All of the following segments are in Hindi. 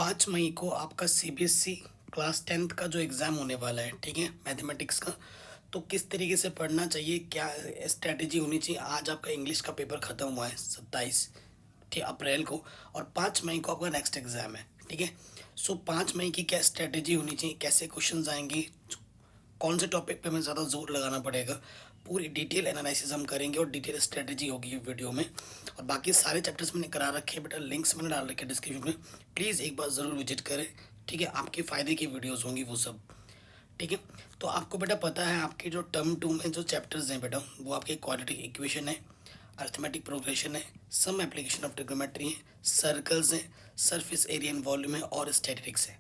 5 मई को आपका सीबीएसई क्लास 10th का जो एग्ज़ाम होने वाला है, ठीक है, मैथमेटिक्स का। तो किस तरीके से पढ़ना चाहिए, क्या स्ट्रैटेजी होनी चाहिए। आज आपका इंग्लिश का पेपर ख़त्म हुआ है 27 ठीक अप्रैल को, और 5 मई को आपका नेक्स्ट एग्ज़ाम है, ठीक है। सो 5 मई की क्या स्ट्रैटेजी होनी चाहिए, कैसे क्वेश्चन आएंगे, कौन से टॉपिक पे हमें ज़्यादा जोर लगाना पड़ेगा, पूरी डिटेल एनालिसिस हम करेंगे और डिटेल स्ट्रेटजी होगी ये वीडियो में। और बाकी सारे चैप्टर्स मैंने करा रखे हैं बेटा, लिंक्स मैंने डाल रखे हैं डिस्क्रिप्शन में, प्लीज़ एक बार ज़रूर विजिट करें, ठीक है। आपके फ़ायदे की वीडियोज़ होंगी वो सब, ठीक है। तो आपको बेटा पता है आपके जो टर्म 2 में जो चैप्टर्स हैं बेटा, वो आपके क्वाड्रेटिक इक्वेशन है, अर्थमेटिक प्रोग्रेशन है, सम एप्लीकेशन ऑफ ट्रिग्नोमेट्री है, सर्कल्स हैं, सरफेस एरिया एंड वॉल्यूम है और स्टैटिस्टिक्स है।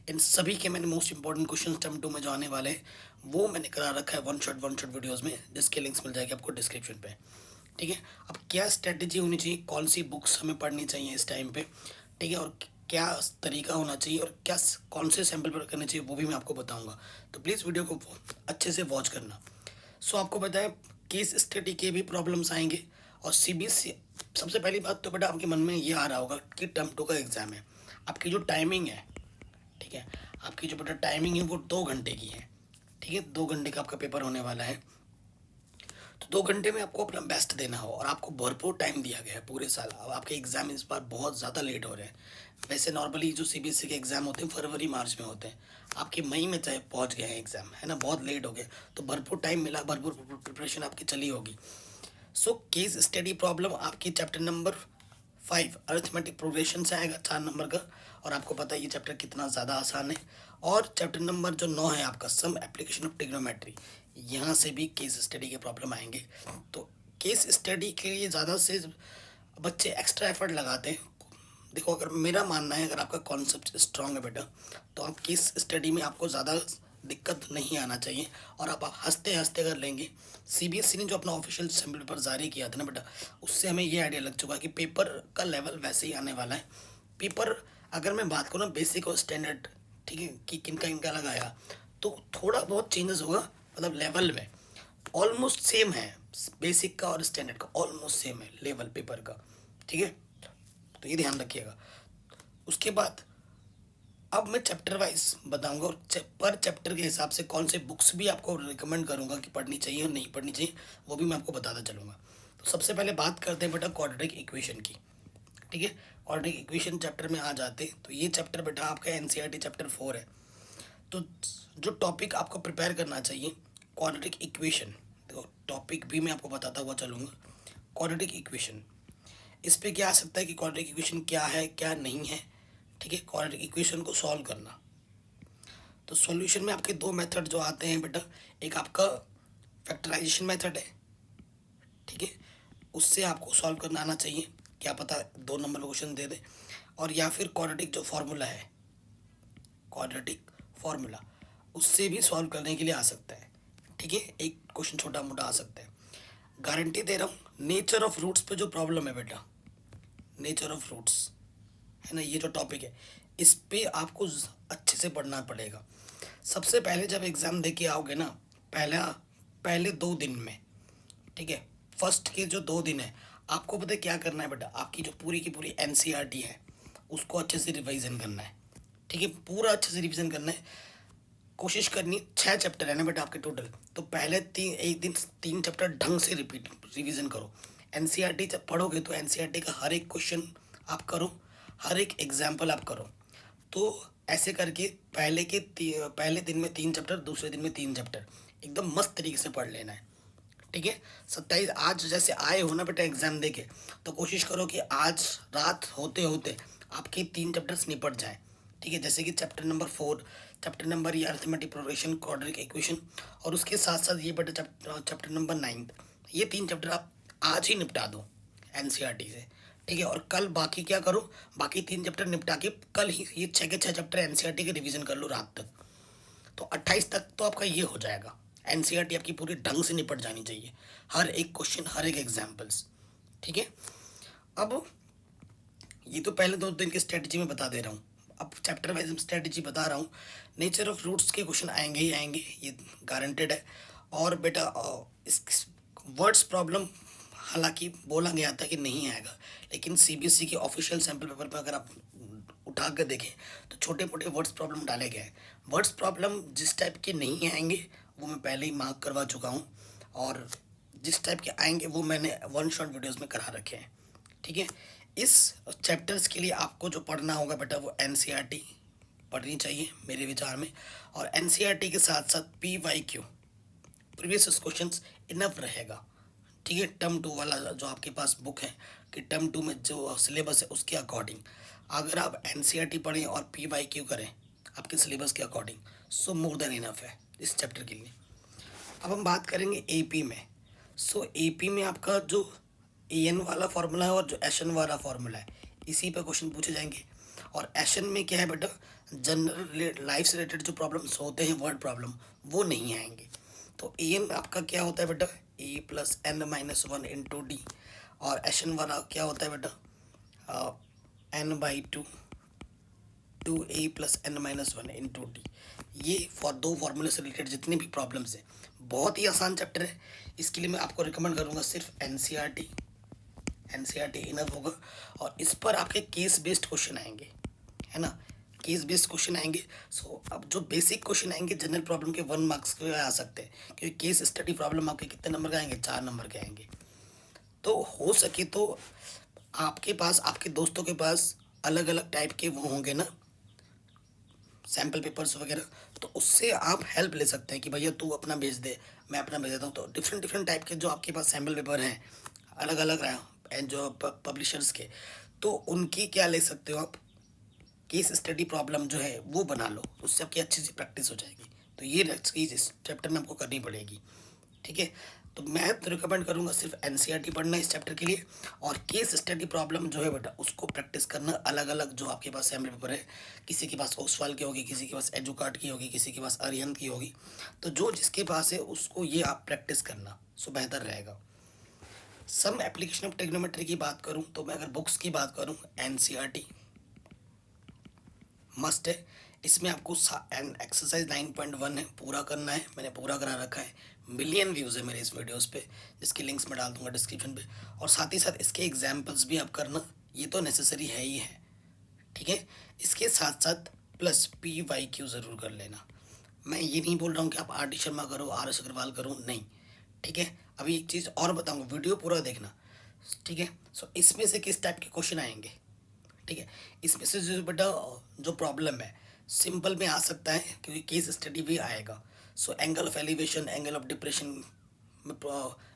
इन सभी के मैंने मोस्ट इंपॉर्टेंट क्वेश्चन टर्म 2 में जो आने वाले हैं वो मैंने करा रखा है वन शॉट वीडियोज़ में, जिसके लिंक्स मिल जाएगी आपको डिस्क्रिप्शन पे, ठीक है। अब क्या स्ट्रेटजी होनी चाहिए, कौन सी बुक्स हमें पढ़नी चाहिए इस टाइम पे, ठीक है, और क्या तरीका होना चाहिए और क्या कौन से सैम्पल पर करने चाहिए वो भी मैं आपको बताऊंगा। तो प्लीज़ वीडियो को अच्छे से वॉच करना। सो आपको पता है केस स्टडी के भी प्रॉब्लम्स आएंगे, और सीबीएसई सबसे पहली बात तो बेटा आपके मन में ये आ रहा होगा कि टर्म 2 का एग्ज़ाम है, आपकी जो टाइमिंग है, ठीक है, आपकी जो बेटा टाइमिंग है वो 2 घंटे की है, ठीक है। 2 घंटे का आपका पेपर होने वाला है, तो 2 घंटे में आपको अपना बेस्ट देना हो, और आपको भरपूर टाइम दिया गया है पूरे साल। अब आपके एग्ज़ाम इस बार बहुत ज़्यादा लेट हो रहे हैं। वैसे नॉर्मली जो सीबीएसई के एग्ज़ाम होते हैं फरवरी मार्च में होते हैं, आपके मई में चाहे पहुंच गए हैं एग्ज़ाम, है ना, बहुत लेट हो गए। तो भरपूर टाइम मिला, भरपूर प्रिपरेशन आपकी चली होगी। सो केस स्टडी प्रॉब्लम आपकी चैप्टर नंबर 5 अर्थमेटिक प्रोग्रेशन से आएगा, 4 नंबर का, और आपको पता है ये चैप्टर कितना ज़्यादा आसान है। और चैप्टर नंबर जो 9 है आपका सम एप्लीकेशन ऑफ ट्रिग्नोमेट्री, यहाँ से भी केस स्टडी के प्रॉब्लम आएंगे। तो केस स्टडी के लिए ज़्यादा से बच्चे एक्स्ट्रा एफर्ट लगाते हैं। देखो, अगर मेरा मानना है, अगर आपका कॉन्सेप्ट स्ट्रांग है बेटा, तो आप केस स्टडी में आपको ज़्यादा दिक्कत नहीं आना चाहिए, और आप हंसते हंसते कर लेंगे। सीबीएसई ने जो अपना ऑफिशियल सैम्पल पेपर जारी किया था ना बेटा, उससे हमें ये आइडिया लग चुका है कि पेपर का लेवल वैसे ही आने वाला है। पेपर अगर मैं बात करूँ ना बेसिक और स्टैंडर्ड, ठीक है, कि किनका इनका लगाया, तो थोड़ा बहुत चेंजेस होगा, मतलब लेवल में ऑलमोस्ट सेम है। बेसिक का और स्टैंडर्ड का ऑलमोस्ट सेम है लेवल पेपर का, ठीक है। तो ये ध्यान रखिएगा। उसके बाद अब मैं चैप्टर वाइज बताऊंगा, और पर चैप्टर के हिसाब से कौन से बुक्स भी आपको रिकमेंड करूंगा कि पढ़नी चाहिए और नहीं पढ़नी चाहिए, वो भी मैं आपको बताता चलूँगा। तो सबसे पहले बात करते हैं बेटा क्वाड्रेटिक इक्वेशन की, ठीक है। क्वाड्रेटिक इक्वेशन चैप्टर में आ जाते हैं, तो ये चैप्टर बेटा आपका एनसीईआरटी चैप्टर 4 है। तो जो टॉपिक आपको प्रिपेयर करना चाहिए, क्वाड्रेटिक इक्वेशन, देखो टॉपिक भी मैं आपको बताता हुआ चलूँगा। क्वाड्रेटिक इक्वेशन, इस पे क्या आ सकता है कि क्वाड्रेटिक इक्वेशन क्या है क्या नहीं है, ठीक है। क्वाड्रेटिक इक्वेशन को सॉल्व करना, तो सॉल्यूशन में आपके 2 मेथड जो आते हैं बेटा, एक आपका फैक्टराइजेशन मेथड है, ठीक है, उससे आपको सॉल्व करना आना चाहिए, क्या पता 2 नंबर क्वेश्चन दे दे। और या फिर क्वाड्रेटिक जो फॉर्मूला है, क्वाड्रेटिक फार्मूला, उससे भी सॉल्व करने के लिए आ सकता है, ठीक है। एक क्वेश्चन छोटा मोटा आ सकता है, गारंटी दे रहा हूँ। नेचर ऑफ रूट्स पे जो प्रॉब्लम है बेटा, नेचर ऑफ रूट्स है ना, ये जो टॉपिक है, इस पे आपको अच्छे से पढ़ना पड़ेगा। सबसे पहले जब एग्ज़ाम दे के आओगे ना, पहले 2 दिन में, ठीक है, फर्स्ट के जो 2 दिन है, आपको पता है क्या करना है बेटा, आपकी जो पूरी की पूरी एनसीईआरटी है उसको अच्छे से रिवाइजन करना है, ठीक है, पूरा अच्छे से रिवीजन करना है। कोशिश करनी, 6 चैप्टर है ना बेटा आपके टोटल, तो पहले एक दिन 3 चैप्टर ढंग से रिवीजन करो। एनसीईआरटी जब पढ़ोगे तो एनसीईआरटी का हर एक क्वेश्चन आप करो, हर एक एग्जाम्पल आप करो। तो ऐसे करके पहले दिन में 3 चैप्टर, दूसरे दिन में 3 चैप्टर, एकदम मस्त तरीके से पढ़ लेना है, ठीक है। 27 आज जैसे आए हो ना बेटा एग्ज़ाम दे के, तो कोशिश करो कि आज रात होते होते आपके 3 चैप्टर्स निपट जाए, ठीक है। जैसे कि चैप्टर नंबर 4, चैप्टर नंबर ये अर्थमेटिक प्रोग्रेशन क्वाड्रेटिक इक्वेशन, और उसके साथ साथ ये बेटा चैप्टर नंबर 9, ये 3 चैप्टर आप आज ही निपटा दो एनसीईआरटी से, ठीक है। और कल बाकी क्या करो, बाकी 3 चैप्टर निपटा के कल ही ये 6 के 6 चैप्टर एनसीईआरटी के रिवीजन कर लो रात तक। तो 28 तक तो आपका ये हो जाएगा, एनसीईआरटी आपकी पूरी ढंग से निपट जानी चाहिए, हर एक क्वेश्चन, हर एक एग्जाम्पल्स, ठीक है। अब ये तो पहले 2 दिन की स्ट्रेटजी में बता दे रहा हूँ, अब चैप्टर वाइज स्ट्रेटजी बता रहा हूँ। नेचर ऑफ रूट्स के क्वेश्चन आएंगे ही आएंगे, ये गारंटेड है। और बेटा इस वर्ड्स प्रॉब्लम हालांकि बोला गया था कि नहीं आएगा, लेकिन सीबीएसई के ऑफिशियल सैम्पल पेपर पर अगर आप उठा कर देखें तो छोटे मोटे वर्ड्स प्रॉब्लम डाले गए हैं। वर्ड्स प्रॉब्लम जिस टाइप के नहीं आएंगे वो मैं पहले ही मार्क करवा चुका हूँ, और जिस टाइप के आएंगे वो मैंने वन शॉट वीडियोस में करा रखे हैं। ठीक है, इस चैप्टर्स के लिए आपको जो पढ़ना होगा बेटा वो एनसीईआरटी पढ़नी चाहिए मेरे विचार में, और एनसीईआरटी के साथ साथ पीवाईक्यू प्रीवियस क्वेश्चंस इनफ रहेगा। ठीक है, टर्म 2 वाला जो आपके पास बुक है कि टर्म 2 में जो सिलेबस है उसके अकॉर्डिंग अगर आप एनसीईआरटी पढ़ें और पीवाईक्यू करें आपके सिलेबस के अकॉर्डिंग, सो मोर देन इनफ है इस चैप्टर के लिए। अब हम बात करेंगे एपी में। सो एपी में आपका जो एन वाला फार्मूला है और जो एशन वाला फार्मूला है इसी पर क्वेश्चन पूछे जाएंगे। और एशन में क्या है बेटा, जनरल लाइफ से रिलेटेड जो प्रॉब्लम्स होते हैं वर्ड प्रॉब्लम वो नहीं आएंगे। तो एन आपका क्या होता है बेटा, a plus n minus one into d, और एशन वाला क्या होता है बेटा n by two two a plus n minus one into d. ये दो फार्मूले से रिलेटेड जितने भी प्रॉब्लम्स हैं, बहुत ही आसान चैप्टर है। इसके लिए मैं आपको रिकमेंड करूँगा सिर्फ एनसीईआरटी इनफ होगा, और इस पर आपके केस बेस्ड क्वेश्चन आएंगे, है ना, केस बेस्ड क्वेश्चन आएंगे। सो अब जो बेसिक क्वेश्चन आएंगे जनरल प्रॉब्लम के 1 मार्क्स के आ सकते हैं, क्योंकि केस स्टडी प्रॉब्लम आपके कितने नंबर के आएंगे, 4 नंबर के आएंगे। तो हो सके तो आपके पास आपके दोस्तों के पास अलग अलग टाइप के वो होंगे ना सैम्पल पेपर्स वगैरह, तो उससे आप हेल्प ले सकते हैं कि भैया तू अपना भेज दे मैं अपना भेज देता हूँ। तो डिफरेंट टाइप के जो आपके पास सैम्पल पेपर हैं अलग अलग जो पब्लिशर्स के, तो उनकी क्या ले सकते हो आप, केस स्टडी प्रॉब्लम जो है वो बना लो, उससे आपकी अच्छी सी प्रैक्टिस हो जाएगी। तो ये चीज़ इस चैप्टर में आपको करनी पड़ेगी। ठीक है, तो मैं तो रिकमेंड करूँगा सिर्फ एनसीईआरटी पढ़ना इस चैप्टर के लिए, और केस स्टडी प्रॉब्लम जो है बेटा उसको प्रैक्टिस करना अलग अलग जो आपके पास सैम्पल पेपर है, किसी के पास ओसवाल की होगी, किसी के पास एजुकार्ट की होगी, किसी के पास अरिहंत की होगी, तो जो जिसके पास है उसको ये आप प्रैक्टिस करना, सो बेहतर रहेगा। सम एप्लीकेशन ऑफ ट्रिग्नोमेट्री की बात करूँ तो मैं अगर बुक्स की बात करूँ एनसीईआरटी मस्ट है। इसमें आपको एक्सरसाइज 9.1 है पूरा करना है, मैंने पूरा करा रखा है, मिलियन व्यूज़ है मेरे इस वीडियोस पे, जिसके लिंक्स मैं डाल दूंगा डिस्क्रिप्शन पे, और साथ ही साथ इसके एग्जाम्पल्स भी आप करना, ये तो नेसेसरी है ही है। ठीक है, इसके साथ साथ प्लस पीवाईक्यू ज़रूर कर लेना। मैं ये नहीं बोल रहा हूँ कि आप आर डी शर्मा करो, आर एस अग्रवाल करो, नहीं। ठीक है, अभी एक चीज़ और बताऊँगा, वीडियो पूरा देखना। ठीक है, सो इसमें से किस टाइप के क्वेश्चन आएंगे। ठीक है, इसमें से जो बेटा जो प्रॉब्लम है सिंपल में आ सकता है क्योंकि केस स्टडी भी आएगा। So angle of elevation, angle of depression में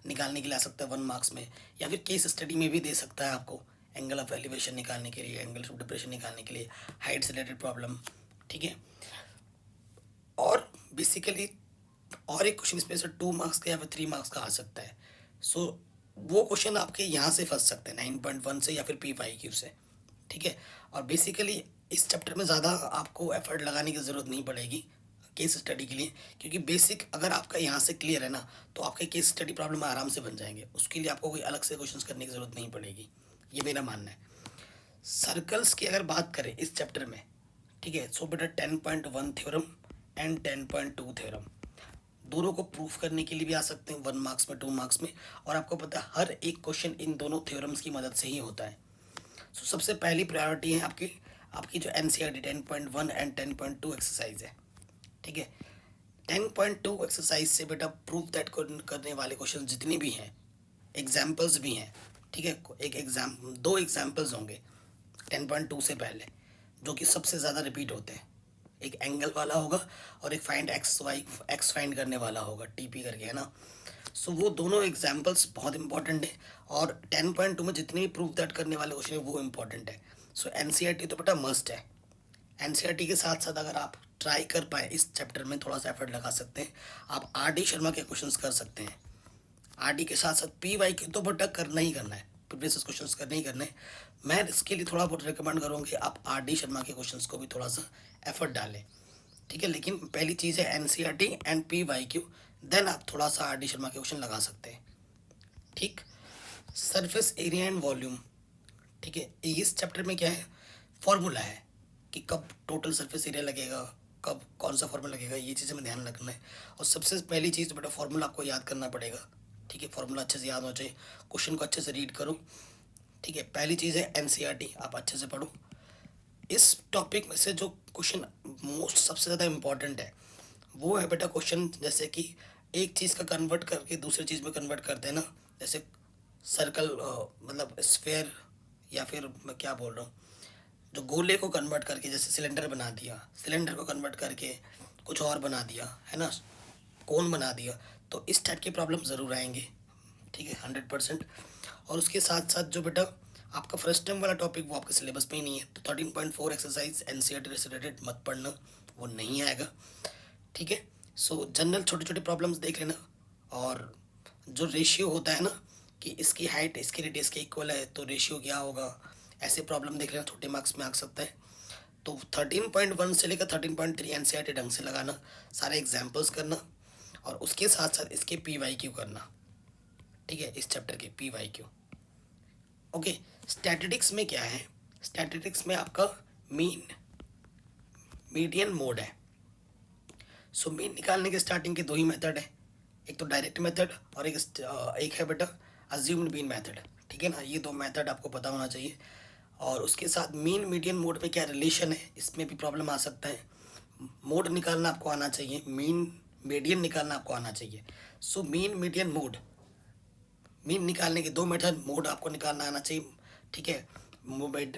निकालने के लिए आ सकता है 1 मार्क्स में, या फिर केस स्टडी में भी दे सकता है आपको एंगल ऑफ एलिवेशन निकालने के लिए, एंगल ऑफ डिप्रेशन निकालने के लिए, हाइट से रिलेटेड प्रॉब्लम। ठीक है, और बेसिकली और एक क्वेश्चन इसमें से 2 मार्क्स का या फिर 3 मार्क्स का आ सकता है। सो वो क्वेश्चन आपके यहाँ से फंस सकते हैं 9.1 से या फिर पीवाईक्यू से। ठीक है, और बेसिकली इस चैप्टर में ज़्यादा आपको एफर्ट लगाने की ज़रूरत नहीं पड़ेगी केस स्टडी के लिए, क्योंकि बेसिक अगर आपका यहाँ से क्लियर है ना तो आपके केस स्टडी प्रॉब्लम आराम से बन जाएंगे, उसके लिए आपको कोई अलग से क्वेश्चंस करने की ज़रूरत नहीं पड़ेगी, ये मेरा मानना है। सर्कल्स की अगर बात करें इस चैप्टर में, ठीक है, सो बेटा 10.1 थ्योरम एंड 10.2 थ्योरम दोनों को प्रूफ करने के लिए भी आ सकते हैं 1 मार्क्स में, 2 मार्क्स में, और आपको पता है हर एक क्वेश्चन इन दोनों थ्योरम्स की मदद से ही होता है। सो सबसे पहली प्रायोरिटी है आपकी आपकी जो एनसीईआरटी 10.1 एंड 10.2 एक्सरसाइज है। ठीक है, 10.2 एक्सरसाइज से बेटा प्रूफ दैट करने वाले क्वेश्चन जितने भी हैं, एग्जाम्पल्स भी हैं। ठीक है, दो एग्जाम्पल्स होंगे 10.2 से पहले जो कि सबसे ज़्यादा रिपीट होते हैं, एक एंगल वाला होगा और एक फाइंड एक्स फाइंड करने वाला होगा टीपी करके, है ना। सो वो दोनों एग्जाम्पल्स बहुत इंपॉर्टेंट है, और 10.2 में जितने भी प्रूफ दैट करने वाले क्वेश्चन है वो इंपॉर्टेंट है। सो एनसीईआरटी तो बेटा मस्ट है। एनसीईआरटी के साथ साथ अगर आप ट्राई कर पाए इस चैप्टर में थोड़ा सा एफर्ट लगा सकते हैं, आप आर डी शर्मा के क्वेश्चंस कर सकते हैं। आर डी के साथ साथ पी वाई के तो बेटा करना ही करना है, प्रीवियस क्वेश्चंस करने ही करने हैं। मैं इसके लिए थोड़ा बहुत रिकमेंड करूँगा कि आप आर डी शर्मा के क्वेश्चंस को भी थोड़ा सा एफर्ट डालें। ठीक है, लेकिन पहली चीज़ है एनसीईआरटी एंड पीवाईक्यू, देन आप थोड़ा सा आर डी शर्मा के क्वेश्चन लगा सकते हैं। ठीक, सरफेस एरिया एंड वॉल्यूम। ठीक है, इस चैप्टर में क्या है, फॉर्मूला है कि कब टोटल सरफेस एरिया लगेगा, कब कौन सा फॉर्मूला लगेगा, ये चीज़ें में ध्यान रखना है। और सबसे पहली चीज़ तो बेटा फॉर्मूला आपको याद करना पड़ेगा। ठीक है, फॉर्मूला अच्छे से याद हो जाए, क्वेश्चन को अच्छे से रीड करो। ठीक है, पहली चीज़ है एनसीईआरटी आप अच्छे से पढ़ो, इस टॉपिक में से जो क्वेश्चन मोस्ट सबसे ज़्यादा इम्पोर्टेंट है वो है बेटा क्वेश्चन, जैसे कि एक चीज़ का कन्वर्ट करके दूसरी चीज़ में कन्वर्ट करते हैं ना, जैसे सर्कल, मतलब स्फेयर, या फिर मैं क्या बोल रहा हूँ, जो गोले को कन्वर्ट करके जैसे सिलेंडर बना दिया, सिलेंडर को कन्वर्ट करके कुछ और बना दिया, है ना, कोन बना दिया, तो इस टाइप के प्रॉब्लम ज़रूर आएंगे, ठीक है, 100%। और उसके साथ साथ जो बेटा आपका फर्स्ट टर्म वाला टॉपिक वो आपके सिलेबस में ही नहीं है, तो 13.4 एक्सरसाइज एनसीईआरटी से रिलेटेड मत पढ़ना, वो नहीं आएगा, ठीक है। सो जनरल छोटे छोटे प्रॉब्लम्स देख लेना, और जो रेशियो होता है ना कि इसकी हाइट इसकी रेडियस के इक्वल है तो रेशियो क्या होगा, ऐसे प्रॉब्लम देख लेना, छोटे मार्क्स में आ सकता है। तो 13.1 से लेकर 13.3 एनसीईआरटी ढंग से लगाना, सारे एग्जाम्पल्स करना, और उसके साथ साथ इसके पीवाईक्यू करना, ठीक है, इस चैप्टर के पीवाईक्यू। ओके, स्टैटिस्टिक्स में क्या है, स्टैटिस्टिक्स में आपका मीन मीडियन मोड है। सो मीन निकालने के स्टार्टिंग के दो ही मेथड है, एक तो डायरेक्ट मेथड और एक है बेटा अज्यूम्ड मीन मेथड, ठीक है ना, ये दो मेथड आपको पता होना चाहिए। और उसके साथ मीन मीडियन मोड में क्या रिलेशन है, इसमें भी प्रॉब्लम आ सकता है। मोड निकालना आपको आना चाहिए, मीन मीडियन निकालना आपको आना चाहिए। So mean median mode, mean निकालने के दो मेथड, मोड आपको निकालना आना चाहिए, ठीक है।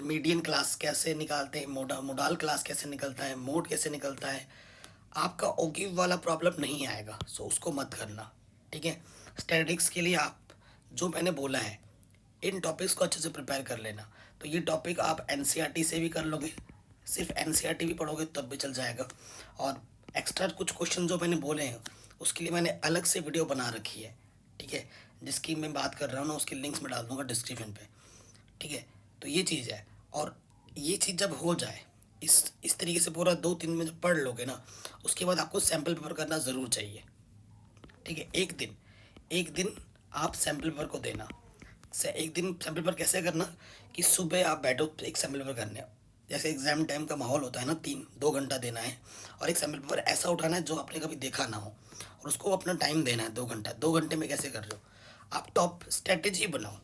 मीडियन क्लास कैसे निकालते हैं, मोडाल क्लास कैसे निकलता है, मोड कैसे निकलता है, आपका ओगिव वाला प्रॉब्लम नहीं आएगा, सो उसको मत करना, ठीक है। स्टैटिस्टिक्स के लिए आप जो मैंने बोला है इन टॉपिक्स को अच्छे से प्रिपेयर कर लेना। तो ये टॉपिक आप एनसीईआरटी से भी कर लोगे, सिर्फ एनसीईआरटी भी पढ़ोगे तब भी चल जाएगा। और एक्स्ट्रा कुछ क्वेश्चन जो मैंने बोले हैं उसके लिए मैंने अलग से वीडियो बना रखी है, ठीक है, जिसकी मैं बात कर रहा हूँ ना उसकी लिंक्स में डाल दूँगा डिस्क्रिप्शन पे, ठीक है। तो ये चीज़ है, और ये चीज़ जब हो जाए इस तरीके से पूरा 2-3 में जब पढ़ लोगे ना, उसके बाद आपको सैम्पल पेपर करना ज़रूर चाहिए, ठीक है। एक दिन आप सैम्पल पेपर को देना, से एक दिन सैम्पल पेपर कैसे करना कि सुबह आप बैठो एक सैम्पल पेपर करने, जैसे एग्ज़ाम टाइम का माहौल होता है ना, 2 घंटा देना है, और एक सैम्पल पेपर ऐसा उठाना है जो आपने कभी देखा ना हो, और उसको अपना टाइम देना है 2 घंटा। 2 घंटे में कैसे कर रहे हो आप, टॉप स्ट्रेटेजी बनाओ,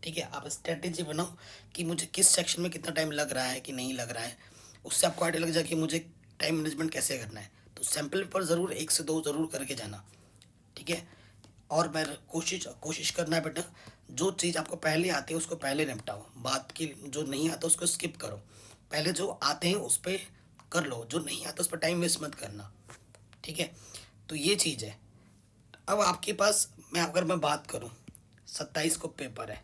ठीक है, आप स्ट्रेटेजी बनाओ कि मुझे किस सेक्शन में कितना टाइम लग रहा है कि नहीं लग रहा है, उससे आपको आइडिया लग जाए कि मुझे टाइम मैनेजमेंट कैसे करना है। तो सैम्पल पेपर ज़रूर 1 से 2 ज़रूर करके जाना, ठीक है। और मैं कोशिश करना है बेटा, जो चीज़ आपको पहले आती है उसको पहले निपटाओ, बात की जो नहीं आता उसको स्किप करो, पहले जो आते हैं उस पर कर लो, जो नहीं आता उस पर टाइम वेस्ट मत करना, ठीक है। तो ये चीज़ है। अब आपके पास अगर मैं बात करूँ, 27 को पेपर है,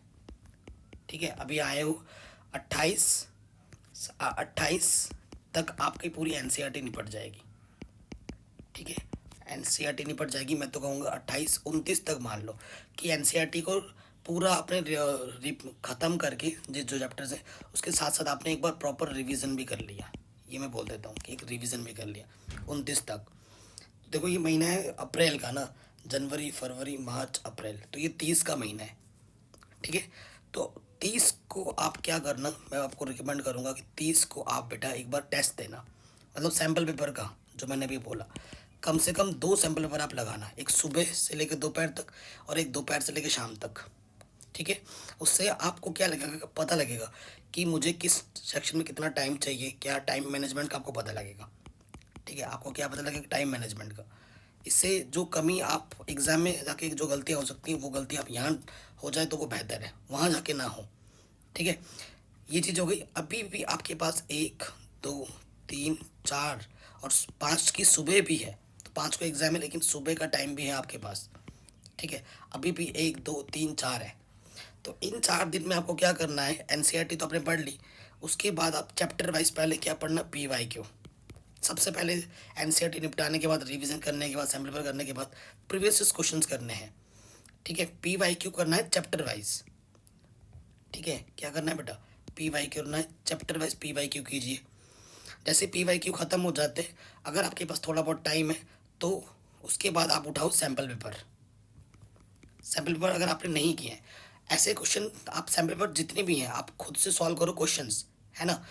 ठीक है, अभी आए हो 28 28 तक आपकी पूरी एनसीईआरटी निपट जाएगी, ठीक है, एनसीईआरटी निपट जाएगी। मैं तो कहूँगा 28-29 तक मान लो कि एनसीईआरटी को पूरा आपने ख़त्म करके जिस जो चैप्टर्स हैं उसके साथ साथ आपने एक बार प्रॉपर रिवीजन भी कर लिया, ये मैं बोल देता हूँ कि एक रिवीजन भी कर लिया 29 तक। देखो ये महीना है अप्रैल का ना, जनवरी फरवरी मार्च अप्रैल, तो ये 30 का महीना है, ठीक है। तो 30 को आप क्या करना, मैं आपको रिकमेंड करूँगा कि 30 को आप बेटा एक बार टेस्ट देना, मतलब सैम्पल पेपर का जो मैंने अभी बोला, कम से कम 2 सैम्पल पेपर आप लगाना, एक सुबह से लेकर दोपहर तक और एक दोपहर से लेकर शाम तक, ठीक है। उससे आपको क्या लगेगा, पता लगेगा कि मुझे किस सेक्शन में कितना टाइम चाहिए, क्या टाइम मैनेजमेंट का आपको पता लगेगा, ठीक है, आपको क्या पता लगेगा टाइम मैनेजमेंट का। इससे जो कमी आप एग्ज़ाम में जाके जो गलतियाँ हो सकती हैं वो गलती आप यहाँ हो जाए तो वो बेहतर है, वहाँ जाके ना हो, ठीक है। ये चीज़ हो गई। अभी भी आपके पास 1, 2, 3, 4 और 5 की सुबह भी है, तो 5 को एग्ज़ाम है लेकिन सुबह का टाइम भी है आपके पास, ठीक है। अभी भी 1, 2, 3, 4 है, तो इन 4 दिन में आपको क्या करना है, एनसीईआरटी तो आपने पढ़ ली, उसके बाद आप चैप्टर वाइज पहले क्या पढ़ना, पीवाईक्यू। सबसे पहले एनसीईआरटी निपटाने के बाद रिवीजन करने के बाद सैम्पल पेपर करने के बाद प्रीवियस क्वेश्चंस करने हैं, ठीक है। पीवाईक्यू करना है चैप्टर वाइज, ठीक है, क्या करना है बेटा, पीवाईक्यू करना है चैप्टर वाइज, पीवाईक्यू कीजिए। जैसे पीवाईक्यू ख़त्म हो जाते हैं, अगर आपके पास थोड़ा बहुत टाइम है तो उसके बाद आप उठाओ सैम्पल पेपर। सैम्पल पेपर अगर आपने नहीं किए हैं, ऐसे क्वेश्चन आप सैम्पल पेपर जितने भी हैं आप खुद से सॉल्व करो क्वेश्चंस, है ना,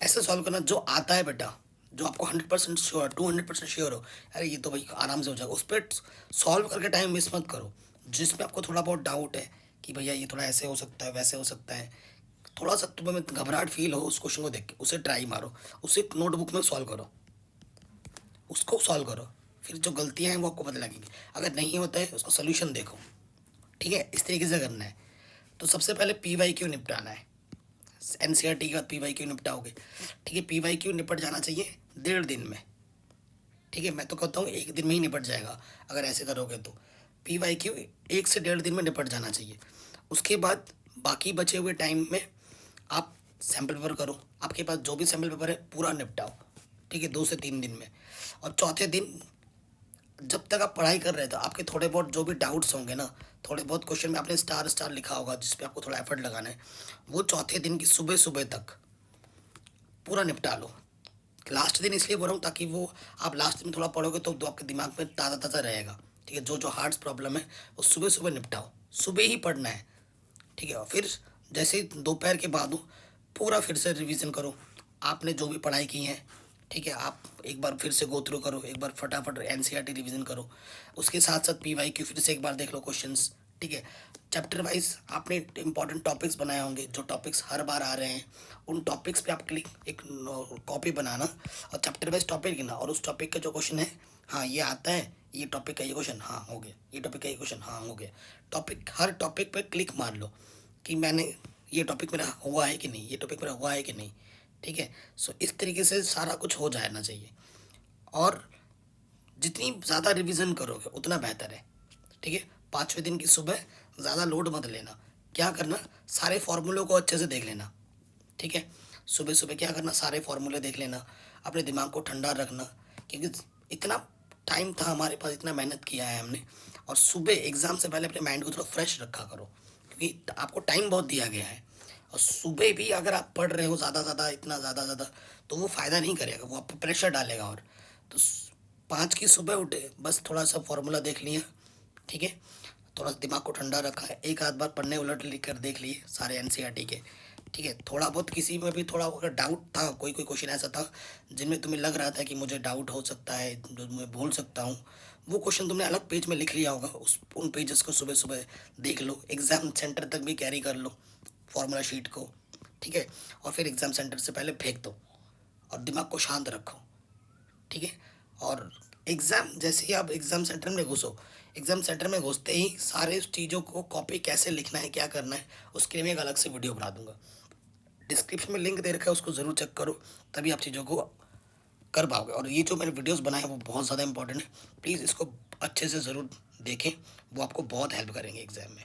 ऐसे सॉल्व करना जो आता है बेटा, जो आपको 100% श्योर 200% श्योर हो, अरे ये तो भाई आराम से हो जाएगा, उस पर सॉल्व करके टाइम वेस्ट मत करो। जिसमें आपको थोड़ा बहुत डाउट है कि भैया ये थोड़ा ऐसे हो सकता है वैसे हो सकता है, थोड़ा सा तुम्हें घबराहट फील हो उस क्वेश्चन को देख के, उसे ट्राई मारो, उसे नोटबुक में सॉल्व करो, उसको सॉल्व करो, फिर जो गलतियाँ हैं वो आपको पता लगेंगी। अगर नहीं होता है उसका सोल्यूशन देखो, ठीक है, इस तरीके से करना है। तो सबसे पहले पी वाई क्यू निपटाना है, एनसीईआरटी के बाद पी वाई क्यू निपटाओगे, ठीक है। पी वाई क्यू निपट जाना चाहिए 1.5 दिन में, ठीक है। मैं तो कहता हूँ 1 दिन में ही निपट जाएगा अगर ऐसे करोगे तो। पी वाई क्यू 1 से 1.5 दिन में निपट जाना चाहिए। उसके बाद बाकी बचे हुए टाइम में आप सैम्पल पेपर करो, आपके पास जो भी सैम्पल पेपर है पूरा निपटाओ, ठीक है, 2 से 3 दिन में। और चौथे दिन जब तक आप पढ़ाई कर रहे थे आपके थोड़े बहुत जो भी डाउट्स होंगे ना, थोड़े बहुत क्वेश्चन में आपने स्टार स्टार लिखा होगा जिस पे आपको थोड़ा एफर्ट लगाना है, वो चौथे दिन की सुबह सुबह तक पूरा निपटा लो। लास्ट दिन इसलिए बोल रहा हूँ ताकि वो आप लास्ट में थोड़ा पढ़ोगे तो आपके दिमाग में ताज़ा ताज़ा रहेगा, ठीक है। जो जो हार्ड्स प्रॉब्लम है वो सुबह सुबह निपटाओ, सुबह ही पढ़ना है, ठीक है। और फिर जैसे ही दोपहर के बाद हो पूरा फिर से रिवीजन करो, आपने जो भी पढ़ाई की है, ठीक है। आप एक बार फिर से गो थ्रू करो, एक बार फटाफट एनसीईआरटी रिवीजन करो, उसके साथ साथ पी वाई क्यू फिर से एक बार देख लो क्वेश्चंस, ठीक है। चैप्टर वाइज आपने इंपॉर्टेंट टॉपिक्स बनाए होंगे, जो टॉपिक्स हर बार आ रहे हैं उन टॉपिक्स पे आप क्लिक एक कॉपी बनाना और चैप्टर वाइज टॉपिक लिखना, और उस टॉपिक का जो क्वेश्चन है, हाँ ये आता है, ये टॉपिक का ये क्वेश्चन, हाँ हो गया, ये टॉपिक का ये क्वेश्चन, हाँ हो गया। टॉपिक हर टॉपिक पे क्लिक मार लो कि मैंने ये टॉपिक मेरा हुआ है कि नहीं, ये टॉपिक मेरा हुआ है कि नहीं, ठीक है। सो इस तरीके से सारा कुछ हो जाना चाहिए, और जितनी ज़्यादा रिवीजन करोगे उतना बेहतर है, ठीक है। 5वें दिन की सुबह ज़्यादा लोड मत लेना, क्या करना, सारे फार्मूलों को अच्छे से देख लेना, ठीक है। सुबह सुबह क्या करना, सारे फार्मूले देख लेना, अपने दिमाग को ठंडा रखना, क्योंकि इतना टाइम था हमारे पास, इतना मेहनत किया है हमने, और सुबह एग्ज़ाम से पहले अपने माइंड को थोड़ा फ्रेश रखा करो, क्योंकि आपको टाइम बहुत दिया गया है। और सुबह भी अगर आप पढ़ रहे हो ज़्यादा इतना ज़्यादा तो वो फ़ायदा नहीं करेगा, वो आप पे प्रेशर डालेगा। और तो 5 की सुबह उठे, बस थोड़ा सा फार्मूला देख लिया, ठीक है, थोड़ा सा दिमाग को ठंडा रखा है, एक आध बार पढ़ने उलट लिख कर देख लिए सारे एनसीईआरटी के, ठीक है। थोड़ा बहुत किसी में भी थोड़ा अगर डाउट था, कोई कोई क्वेश्चन ऐसा था जिनमें तुम्हें लग रहा था कि मुझे डाउट हो सकता है, जो मैं भूल सकता हूँ, वो क्वेश्चन तुमने अलग पेज में लिख लिया होगा, उन पेजेस को सुबह सुबह देख लो, एग्ज़ाम सेंटर तक भी कैरी कर लो फार्मूला शीट को, ठीक है। और फिर एग्ज़ाम सेंटर से पहले फेंक दो और दिमाग को शांत रखो, ठीक है। और एग्ज़ाम जैसे ही आप एग्ज़ाम सेंटर में घुसो, एग्ज़ाम सेंटर में घुसते ही सारे चीज़ों को कॉपी कैसे लिखना है, क्या करना है, उसके लिए मैं एक अलग से वीडियो बना दूंगा, डिस्क्रिप्शन में लिंक दे रखा है, उसको ज़रूर चेक करो, तभी आप चीज़ों को कर पाओगे। और ये जो मैंने वीडियोस बनाए हैं वो बहुत ज़्यादा इंपॉर्टेंट है, प्लीज़ इसको अच्छे से ज़रूर देखें, वो आपको बहुत हेल्प करेंगे एग्ज़ाम में।